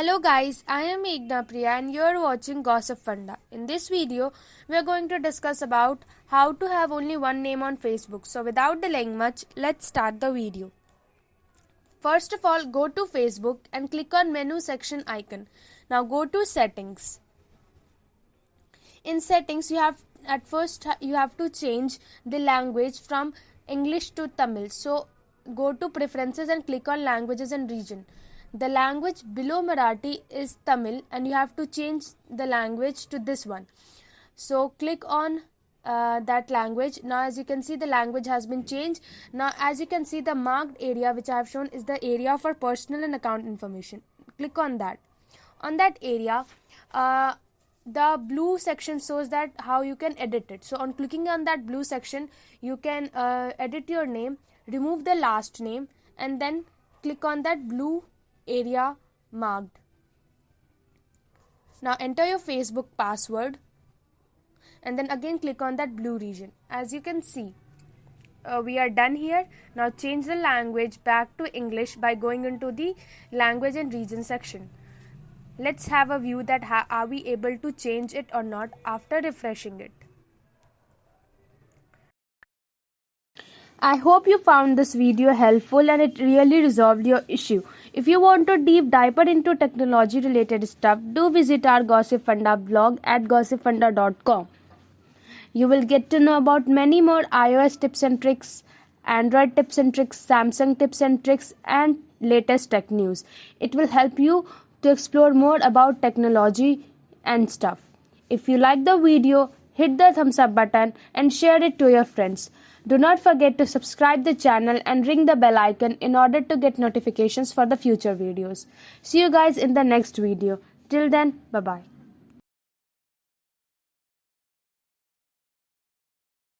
Hello guys, I am Meghna Priya and you are watching Gossipfunda. In this video, we are going to discuss about how to have only one name on Facebook. So without delaying much, let's start the video. First of all, go to Facebook and click on menu section icon. Now go to settings. In settings, you have to change the language from English to Tamil. So go to preferences and click on languages and region. The language below Marathi is Tamil and you have to change the language to this one. So click on that language. Now as you can see, the language has been changed. Now as you can see, the marked area which I have shown is the area for personal and account information. Click on that. On that area, the blue section shows that how you can edit it. So on clicking on that blue section, you can edit your name, remove the last name, and then click on that blue area marked. Now enter your Facebook password and then again click on that blue region. As you can see, we are done here. Now change the language back to English by going into the language and region section. Let's have a view that are we able to change it or not after refreshing it. I hope you found this video helpful and it really resolved your issue. If you want to deep dive into technology related stuff, do visit our Gossipfunda blog at gossipfunda.com. You will get to know about many more iOS tips and tricks, Android tips and tricks, Samsung tips and tricks, and latest tech news. It will help you to explore more about technology and stuff. If you like the video, hit the thumbs up button and share it to your friends. Do not forget to subscribe the channel and ring the bell icon in order to get notifications for the future videos. See you guys in the next video. Till then, bye bye.